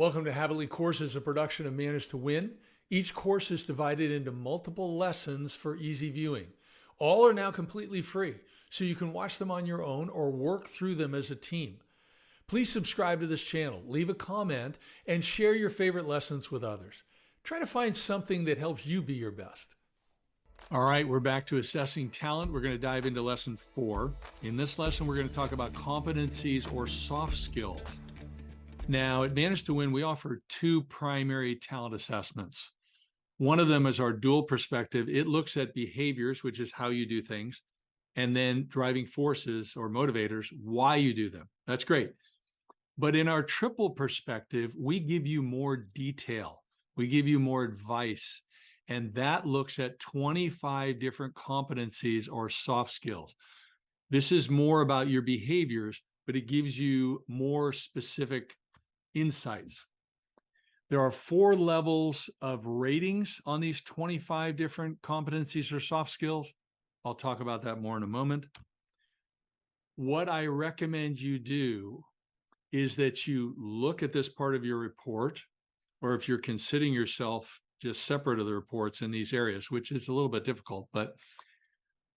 Welcome to Habitly Courses, a production of Manage to Win. Each course is divided into multiple lessons for easy viewing. All are now completely free, so you can watch them on your own or work through them as a team. Please subscribe to this channel, leave a comment, and share your favorite lessons with others. Try to find something that helps you be your best. All right, we're back to assessing talent. We're going to dive into lesson 4. In this lesson, we're going to talk about competencies or soft skills. Now, at Manage to Win, we offer 2 primary talent assessments. One of them is our dual perspective. It looks at behaviors, which is how you do things, and then driving forces or motivators, why you do them. That's great. But in our triple perspective, we give you more detail. We give you more advice. And that looks at 25 different competencies or soft skills. This is more about your behaviors, but it gives you more specific insights. There are 4 levels of ratings on these 25 different competencies or soft skills. I'll talk about that more in a moment. What I recommend you do is that you look at this part of your report, or if you're considering yourself just separate of the reports in these areas, which is a little bit difficult, but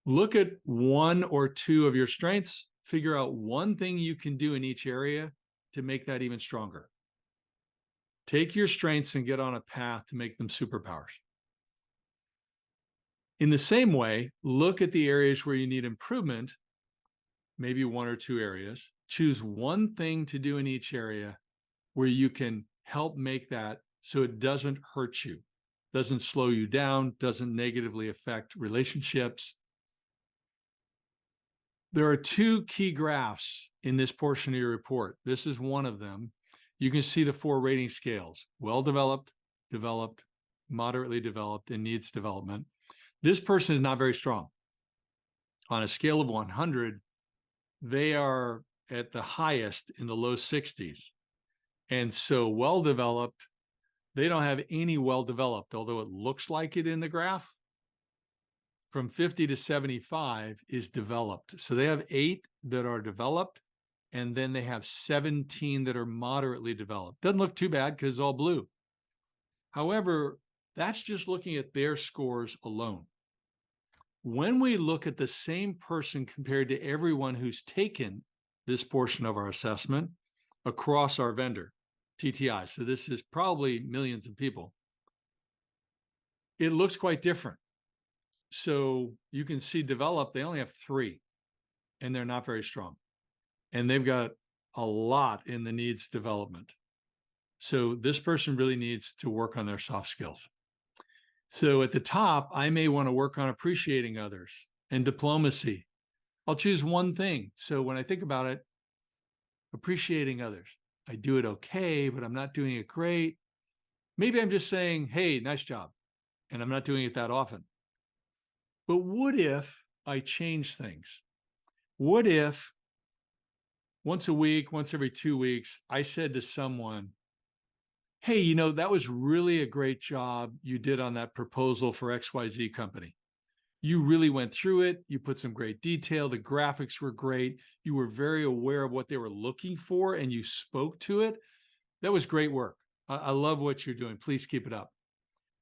look at 1 or 2 of your strengths, figure out one thing you can do in each area to make that even stronger. Take your strengths and get on a path to make them superpowers. In the same way, look at the areas where you need improvement, maybe 1 or 2 areas. Choose one thing to do in each area where you can help make that so it doesn't hurt you, doesn't slow you down, doesn't negatively affect relationships. There are 2 key graphs in this portion of your report. This is one of them. You can see the 4 rating scales: well-developed, developed, moderately developed, and needs development. This person is not very strong. On a scale of 100, they are at the highest in the low 60s. And so well-developed, they don't have any well-developed, although it looks like it in the graph. From 50 to 75 is developed. So they have 8 that are developed, and then they have 17 that are moderately developed. Doesn't look too bad because it's all blue. However, that's just looking at their scores alone. When we look at the same person compared to everyone who's taken this portion of our assessment across our vendor, TTI, so this is probably millions of people, it looks quite different. So you can see developed, they only have 3, and they're not very strong. And they've got a lot in the needs development. So this person really needs to work on their soft skills. So at the top, I may want to work on appreciating others and diplomacy. I'll choose one thing. So when I think about it, appreciating others, I do it okay, but I'm not doing it great. Maybe I'm just saying, hey, nice job. And I'm not doing it that often. But what if I change things? What if once a week, once every 2 weeks, I said to someone, hey, you know, that was really a great job you did on that proposal for XYZ company. You really went through it. You put some great detail. The graphics were great. You were very aware of what they were looking for, and you spoke to it. That was great work. I love what you're doing. Please keep it up.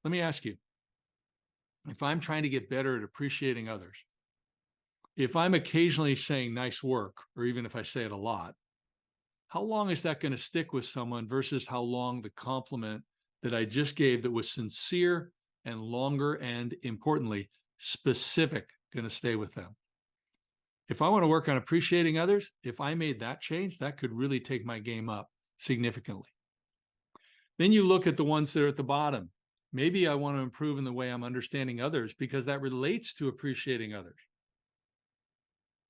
Let me ask you, if I'm trying to get better at appreciating others, if I'm occasionally saying nice work, or even if I say it a lot, how long is that going to stick with someone versus how long the compliment that I just gave that was sincere and longer and, importantly, specific going to stay with them? If I want to work on appreciating others, if I made that change, that could really take my game up significantly. Then you look at the ones that are at the bottom. Maybe I want to improve in the way I'm understanding others because that relates to appreciating others.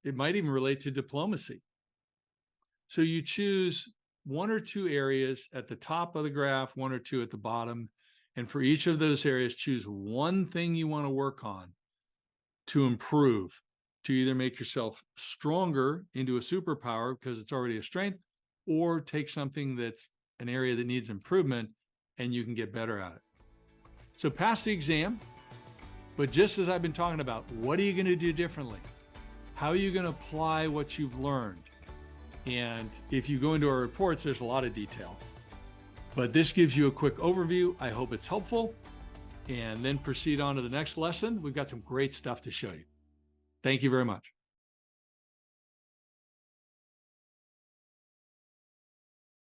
It might even relate to diplomacy. So you choose 1 or 2 areas at the top of the graph, 1 or 2 at the bottom. And for each of those areas, choose one thing you want to work on to improve, to either make yourself stronger into a superpower because it's already a strength, or take something that's an area that needs improvement and you can get better at it. So pass the exam, but just as I've been talking about, what are you going to do differently? How are you going to apply what you've learned? And if you go into our reports, there's a lot of detail. But this gives you a quick overview. I hope it's helpful. And then proceed on to the next lesson. We've got some great stuff to show you. Thank you very much.